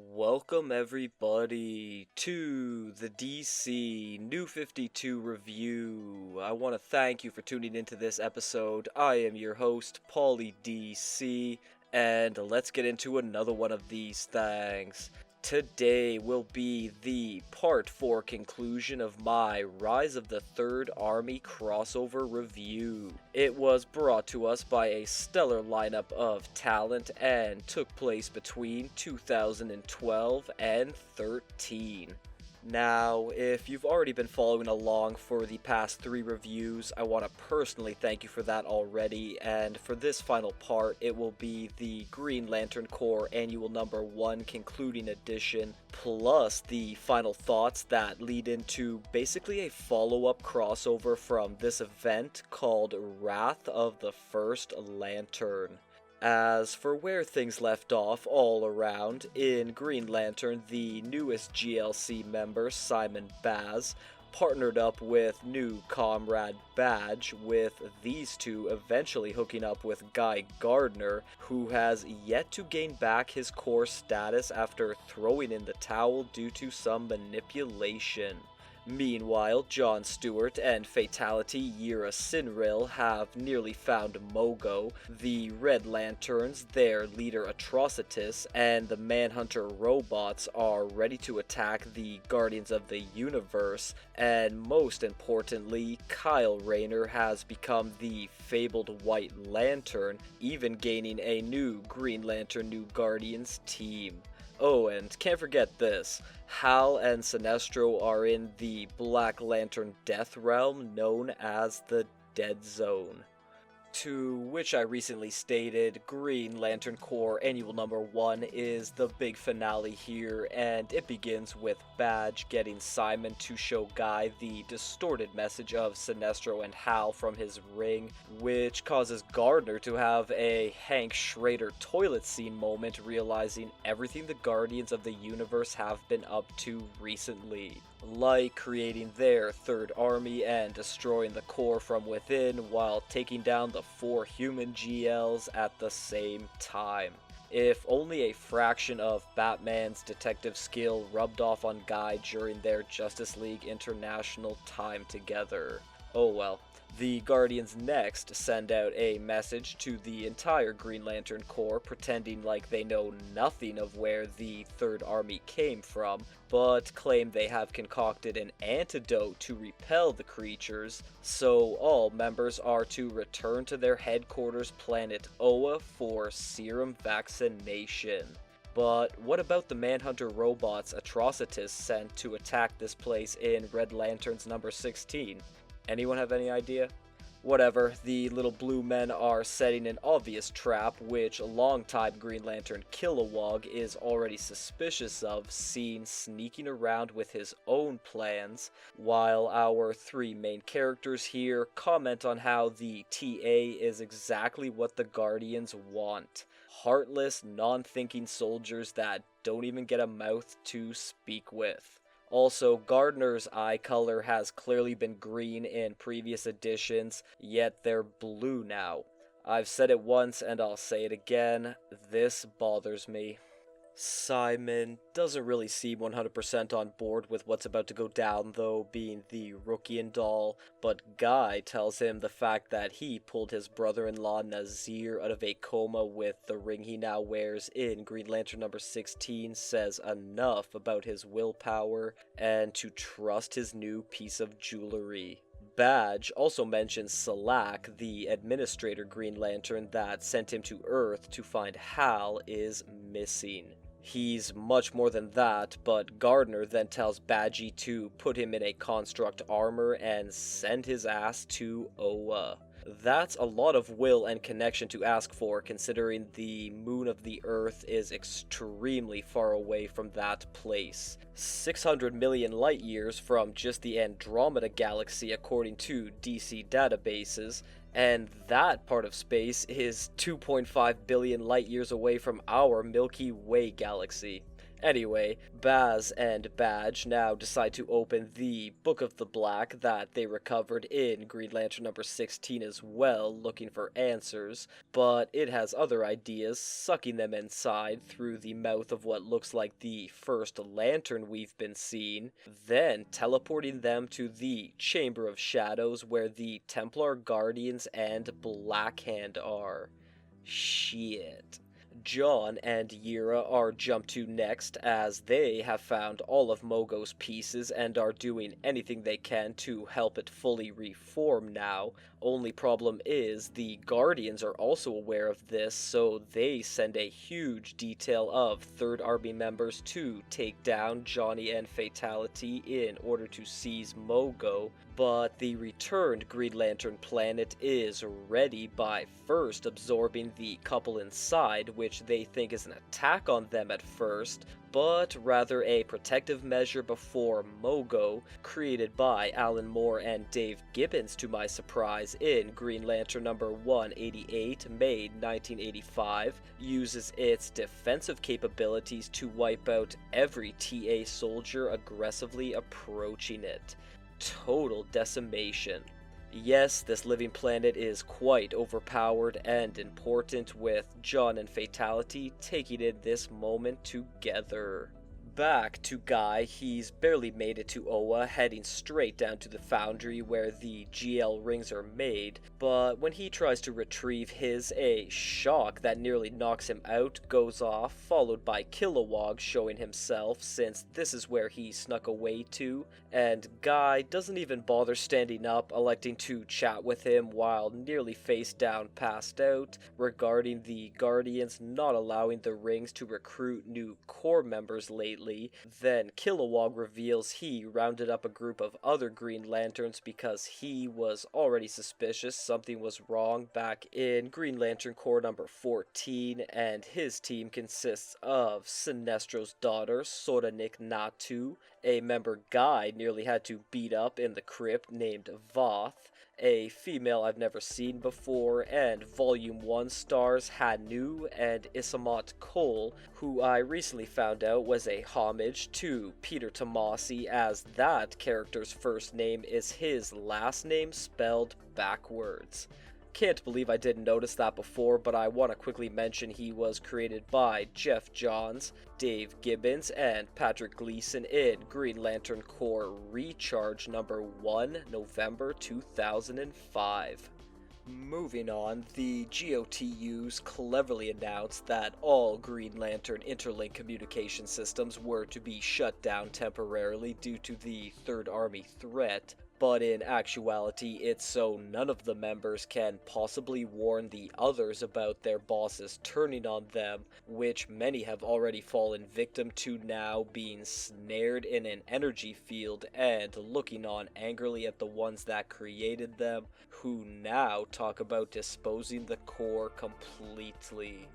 Welcome everybody to the DC New 52 review. I want to thank you for tuning into this episode. I am your host, Paulie DC, and let's get into another one of these things. Today will be the Part 4 conclusion of my Rise of the Third Army crossover review. It was brought to us by a stellar lineup of talent and took place between 2012 and 13. Now, if you've already been following along for the past 3 reviews, I want to personally thank you for that already, and for this final part, it will be the Green Lantern Corps Annual Number 1 Concluding Edition, plus the final thoughts that lead into basically a follow-up crossover from this event called Wrath of the First Lantern. As for where things left off all around, in Green Lantern, the newest GLC member, Simon Baz, partnered up with new comrade Badge, with these two eventually hooking up with Guy Gardner, who has yet to gain back his core status after throwing in the towel due to some manipulation. Meanwhile, John Stewart and Fatality Yira Sinril have nearly found Mogo, the Red Lanterns, their leader Atrocitus, and the Manhunter robots are ready to attack the Guardians of the Universe, and most importantly, Kyle Rayner has become the fabled White Lantern, even gaining a new Green Lantern New Guardians team. Oh, and can't forget this, Hal and Sinestro are in the Black Lantern Death Realm known as the Dead Zone. To which I recently stated, Green Lantern Corps Annual Number 1 is the big finale here, and it begins with Badge getting Simon to show Guy the distorted message of Sinestro and Hal from his ring, which causes Gardner to have a Hank Schrader toilet scene moment, realizing everything the Guardians of the Universe have been up to recently, like creating their third army and destroying the Corps from within while taking down the 4 human GLs at the same time. If only a fraction of Batman's detective skill rubbed off on Guy during their Justice League International time together. Oh well. The Guardians next send out a message to the entire Green Lantern Corps, pretending like they know nothing of where the Third Army came from, but claim they have concocted an antidote to repel the creatures, so all members are to return to their headquarters planet Oa for serum vaccination. But what about the Manhunter robots Atrocitus sent to attack this place in Red Lantern's number 16? Anyone have any idea? Whatever, the little blue men are setting an obvious trap, which longtime Green Lantern Kilowog is already suspicious of, seen sneaking around with his own plans, while our 3 main characters here comment on how the TA is exactly what the Guardians want. Heartless, non-thinking soldiers that don't even get a mouth to speak with. Also, Gardner's eye color has clearly been green in previous editions, yet they're blue now. I've said it once and I'll say it again, this bothers me. Simon doesn't really seem 100% on board with what's about to go down though, being the rookie and all, but Guy tells him the fact that he pulled his brother-in-law Nazir out of a coma with the ring he now wears in Green Lantern number 16 says enough about his willpower and to trust his new piece of jewelry. Badge also mentions Salak, the administrator Green Lantern that sent him to Earth to find Hal, is missing. He's much more than that, but Gardner then tells Badgie to put him in a construct armor and send his ass to Oa. That's a lot of will and connection to ask for, considering the moon of the Earth is extremely far away from that place. 600 million light years from just the Andromeda Galaxy according to DC databases, and that part of space is 2.5 billion light years away from our Milky Way galaxy. Anyway, Baz and Badge now decide to open the Book of the Black that they recovered in Green Lantern number 16 as well, looking for answers, but it has other ideas sucking them inside through the mouth of what looks like the first lantern we've been seeing, then teleporting them to the Chamber of Shadows where the Templar Guardians and Blackhand are. Shit. John and Yira are jumped to next as they have found all of Mogo's pieces and are doing anything they can to help it fully reform now. Only problem is the Guardians are also aware of this, so they send a huge detail of 3rd Army members to take down Johnny and Fatality in order to seize Mogo, but the returned Green Lantern planet is ready by first absorbing the couple inside, which they think is an attack on them at first, but rather a protective measure before Mogo, created by Alan Moore and Dave Gibbons to my surprise in Green Lantern number 188, May 1985, uses its defensive capabilities to wipe out every TA soldier aggressively approaching it. Total decimation. Yes, this living planet is quite overpowered and important, with John and Fatality taking in this moment together. Back to Guy, he's barely made it to Oa, heading straight down to the foundry where the GL rings are made, but when he tries to retrieve his, a shock that nearly knocks him out goes off, followed by Kilowog showing himself, since this is where he snuck away to, and Guy doesn't even bother standing up, electing to chat with him while nearly face down passed out, regarding the Guardians not allowing the rings to recruit new Corps members lately. Then Kilowog reveals he rounded up a group of other Green Lanterns because he was already suspicious something was wrong back in Green Lantern Corps number 14, and his team consists of Sinestro's daughter, Soranik Natu, a member Guy nearly had to beat up in the crypt named Voth, a female I've never seen before, and Volume 1 stars Hanu and Isamat Cole, who I recently found out was a homage to Peter Tomasi, as that character's first name is his last name spelled backwards. Can't believe I didn't notice that before, but I want to quickly mention he was created by Geoff Johns, Dave Gibbons, and Patrick Gleason in Green Lantern Corps Recharge number 1, November 2005. Moving on, the GOTUs cleverly announced that all Green Lantern interlink communication systems were to be shut down temporarily due to the Third Army threat, but in actuality it's so none of the members can possibly warn the others about their bosses turning on them, which many have already fallen victim to now, being snared in an energy field and looking on angrily at the ones that created them, who now talk about disposing the Corps completely.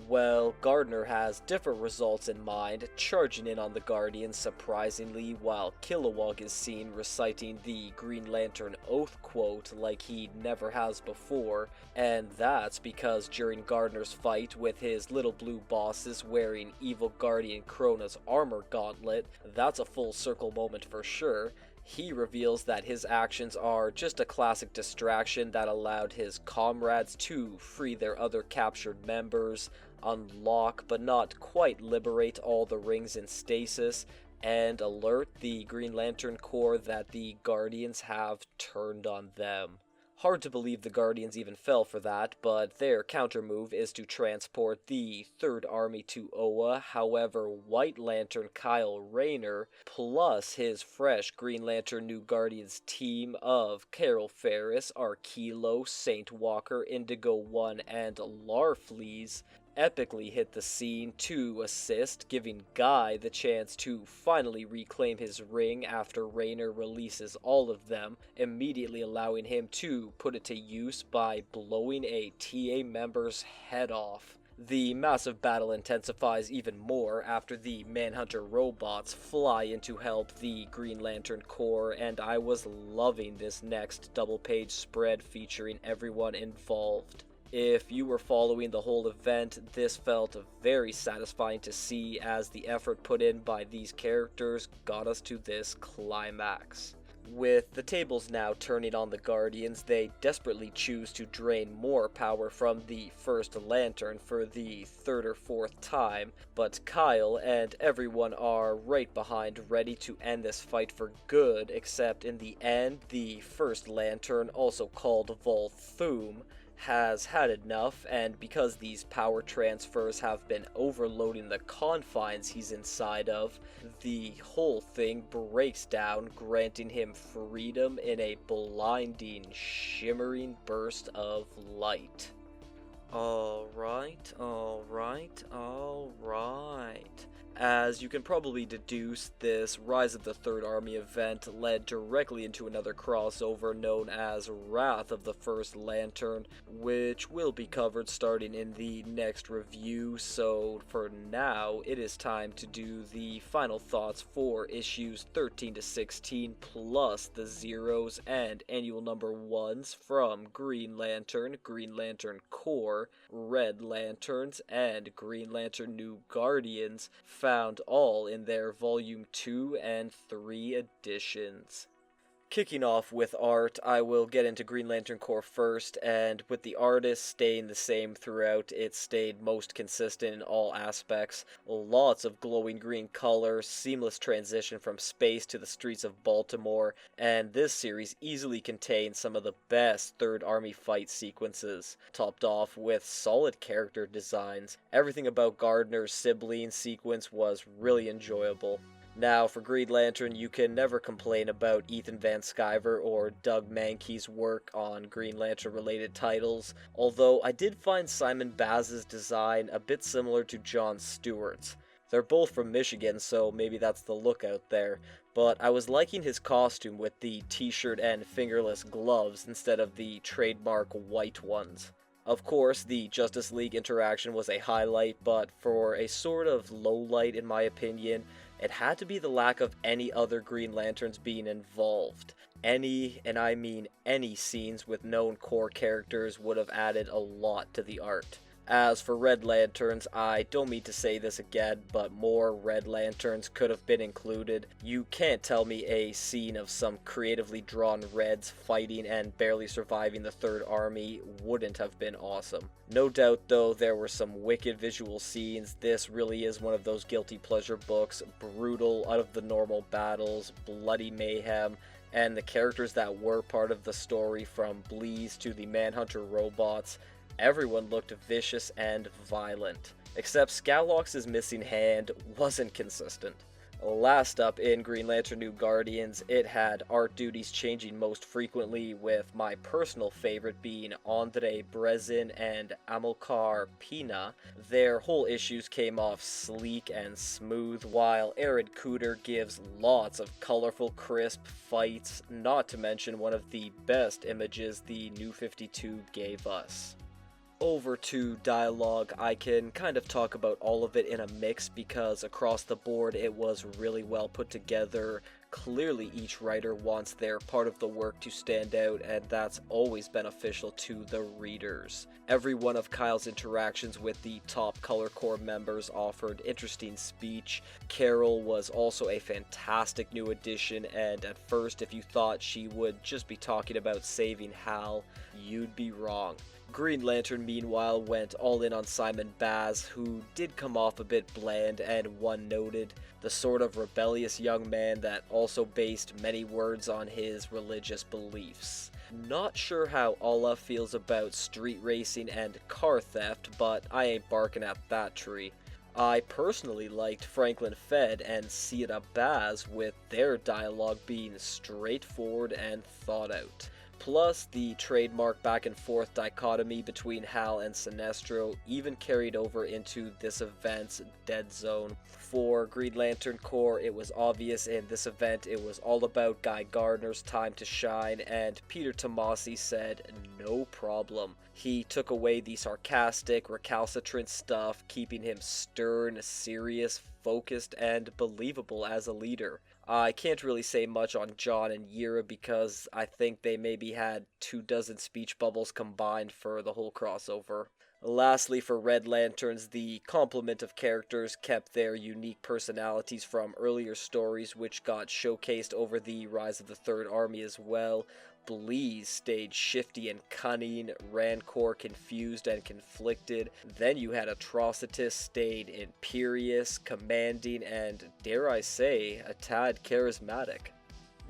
Well, Gardner has different results in mind, charging in on the Guardians surprisingly, while Kilowog is seen reciting the Green Lantern Oath quote like he never has before, and that's because during Gardner's fight with his little blue bosses wearing Evil Guardian Krona's armor gauntlet, that's a full circle moment for sure. He reveals that his actions are just a classic distraction that allowed his comrades to free their other captured members, unlock but not quite liberate all the rings in stasis, and alert the Green Lantern Corps that the Guardians have turned on them. Hard to believe the Guardians even fell for that, but their countermove is to transport the Third Army to Oa. However, White Lantern Kyle Rayner, plus his fresh Green Lantern New Guardians team of Carol Ferris, Arkilo, Saint Walker, Indigo One, and Larfleeze, epically hit the scene to assist, giving Guy the chance to finally reclaim his ring after Rayner releases all of them, immediately allowing him to put it to use by blowing a TA member's head off. The massive battle intensifies even more after the Manhunter robots fly in to help the Green Lantern Corps, and I was loving this next double-page spread featuring everyone involved. If you were following the whole event, this felt very satisfying to see, as the effort put in by these characters got us to this climax. With the tables now turning on the Guardians, they desperately choose to drain more power from the first lantern for the third or fourth time, but Kyle and everyone are right behind, ready to end this fight for good, except in the end, the first lantern, also called Volthoom, has had enough, and because these power transfers have been overloading the confines he's inside of, the whole thing breaks down, granting him freedom in a blinding, shimmering burst of light. Alright. As you can probably deduce, this Rise of the Third Army event led directly into another crossover known as Wrath of the First Lantern, which will be covered starting in the next review, so for now, it is time to do the final thoughts for issues 13 to 16, plus the zeros and annual number 1s from Green Lantern Corps, Red Lanterns, and Green Lantern New Guardians, found all in their Volume 2 and 3 editions. Kicking off with art, I will get into Green Lantern Corps first, and with the artist staying the same throughout, it stayed most consistent in all aspects. Lots of glowing green color, seamless transition from space to the streets of Baltimore, and this series easily contains some of the best Third Army fight sequences, topped off with solid character designs. Everything about Gardner's sibling sequence was really enjoyable. Now, for Green Lantern, you can never complain about Ethan Van Sciver or Doug Mahnke's work on Green Lantern-related titles, although I did find Simon Baz's design a bit similar to Jon Stewart's. They're both from Michigan, so maybe that's the look out there, but I was liking his costume with the t-shirt and fingerless gloves instead of the trademark white ones. Of course, the Justice League interaction was a highlight, but for a sort of lowlight in my opinion, it had to be the lack of any other Green Lanterns being involved. Any, and I mean any, scenes with known core characters would have added a lot to the art. As for Red Lanterns, I don't mean to say this again, but more Red Lanterns could have been included. You can't tell me a scene of some creatively drawn Reds fighting and barely surviving the Third Army wouldn't have been awesome. No doubt though, there were some wicked visual scenes. This really is one of those guilty pleasure books, brutal, out of the normal battles, bloody mayhem, and the characters that were part of the story, from Bleez to the Manhunter robots, everyone looked vicious and violent, except Scatlox's missing hand wasn't consistent. Last up in Green Lantern New Guardians, it had art duties changing most frequently, with my personal favorite being Andre Brezin and Amilcar Pina. Their whole issues came off sleek and smooth, while Aaron Kuder gives lots of colorful, crisp fights, not to mention one of the best images the New 52 gave us. Over to dialogue, I can kind of talk about all of it in a mix because across the board it was really well put together. Clearly each writer wants their part of the work to stand out, and that's always beneficial to the readers. Every one of Kyle's interactions with the top Color Corps members offered interesting speech. Carol was also a fantastic new addition, and at first if you thought she would just be talking about saving Hal, you'd be wrong. Green Lantern, meanwhile, went all in on Simon Baz, who did come off a bit bland and one-noted, the sort of rebellious young man that also based many words on his religious beliefs. Not sure how Allah feels about street racing and car theft, but I ain't barking at that tree. I personally liked Franklin Fedd and Sierra Baz, with their dialogue being straightforward and thought out. Plus, the trademark back-and-forth dichotomy between Hal and Sinestro even carried over into this event's Dead Zone. For Green Lantern Corps, it was obvious in this event it was all about Guy Gardner's time to shine, and Peter Tomasi said no problem. He took away the sarcastic, recalcitrant stuff, keeping him stern, serious, focused, and believable as a leader. I can't really say much on John and Yira because I think they maybe had 24 speech bubbles combined for the whole crossover. Lastly, for Red Lanterns, the complement of characters kept their unique personalities from earlier stories, which got showcased over the Rise of the Third Army as well. Bleeze stayed shifty and cunning, Rancor confused and conflicted. Then you had Atrocitus stayed imperious, commanding, and, dare I say, a tad charismatic.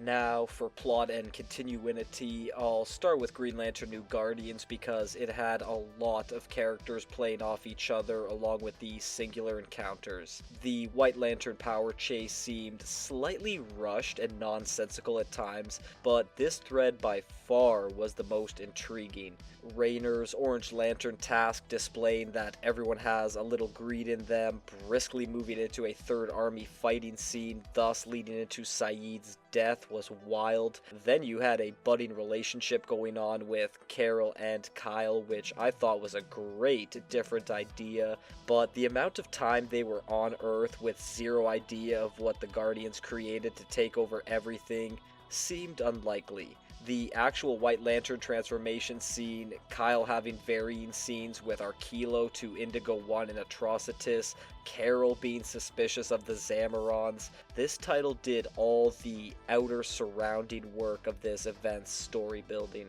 Now, for plot and continuity, I'll start with Green Lantern New Guardians because it had a lot of characters playing off each other along with the singular encounters. The White Lantern power chase seemed slightly rushed and nonsensical at times, but this thread by far was the most intriguing. Raynor's Orange Lantern task displaying that everyone has a little greed in them, briskly moving into a Third Army fighting scene, thus leading into Saeed's death was wild. Then you had a budding relationship going on with Carol and Kyle, which I thought was a great different idea, but the amount of time they were on Earth with zero idea of what the Guardians created to take over everything seemed unlikely. The actual White Lantern transformation scene, Kyle having varying scenes with Arkilo to Indigo 1 and Atrocitus, Carol being suspicious of the Zamarons. This title did all the outer surrounding work of this event's story building.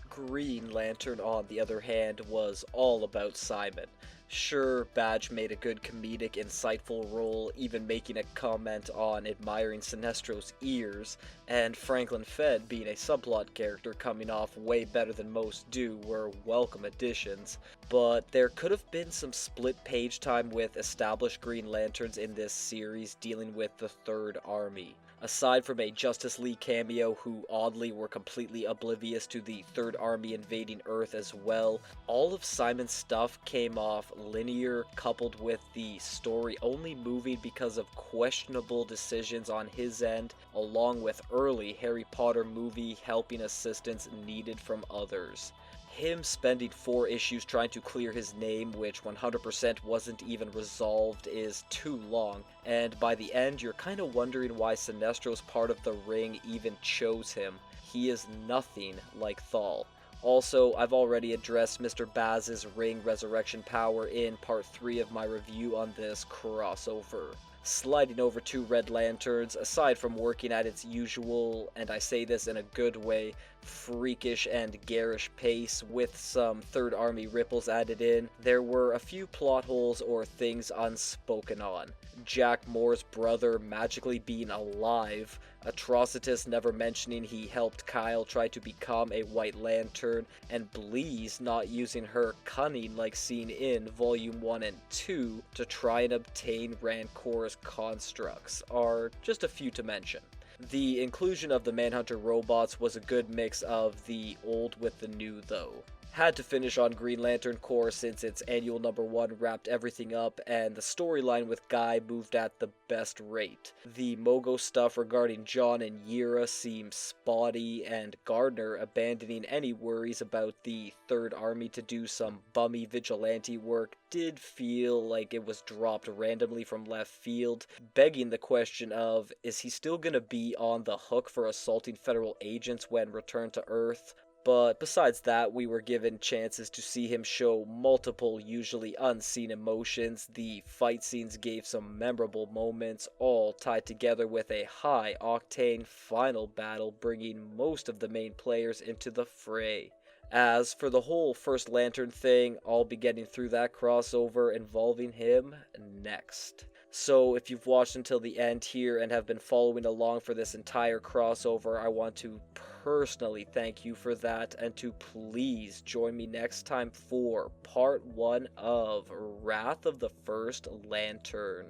Green Lantern, on the other hand, was all about Simon. Sure, Badge made a good comedic, insightful role, even making a comment on admiring Sinestro's ears, and Franklin Fed being a subplot character coming off way better than most do were welcome additions, but there could have been some split page time with established Green Lanterns in this series dealing with the Third Army. Aside from a Justice League cameo who oddly were completely oblivious to the Third Army invading Earth as well, all of Simon's stuff came off linear, coupled with the story only moving because of questionable decisions on his end, along with early Harry Potter movie helping assistance needed from others. Him spending 4 issues trying to clear his name, which 100% wasn't even resolved, is too long, and by the end you're kinda wondering why Sinestro's part of the Ring even chose him. He is nothing like Thal. Also, I've already addressed Mr. Baz's Ring resurrection power in part 3 of my review on this crossover. Sliding over to Red Lanterns, aside from working at its usual, and I say this in a good way, freakish and garish pace with some Third Army ripples added in, there were a few plot holes or things unspoken on. Jack Moore's brother magically being alive, Atrocitus never mentioning he helped Kyle try to become a White Lantern, and Bleeze not using her cunning like seen in Volume 1 and 2 to try and obtain Rancor's constructs are just a few to mention. The inclusion of the Manhunter robots was a good mix of the old with the new though. Had to finish on Green Lantern Corps since its annual #1 wrapped everything up and the storyline with Guy moved at the best rate. The Mogo stuff regarding John and Yira seemed spotty, and Gardner abandoning any worries about the Third Army to do some bummy vigilante work did feel like it was dropped randomly from left field, begging the question of, is he still gonna be on the hook for assaulting federal agents when returned to Earth? But besides that, we were given chances to see him show multiple usually unseen emotions. The fight scenes gave some memorable moments, all tied together with a high-octane final battle bringing most of the main players into the fray. As for the whole First Lantern thing, I'll be getting through that crossover involving him next. So if you've watched until the end here and have been following along for this entire crossover, I want to personally thank you for that, and to please join me next time for part 1 of Wrath of the First Lantern.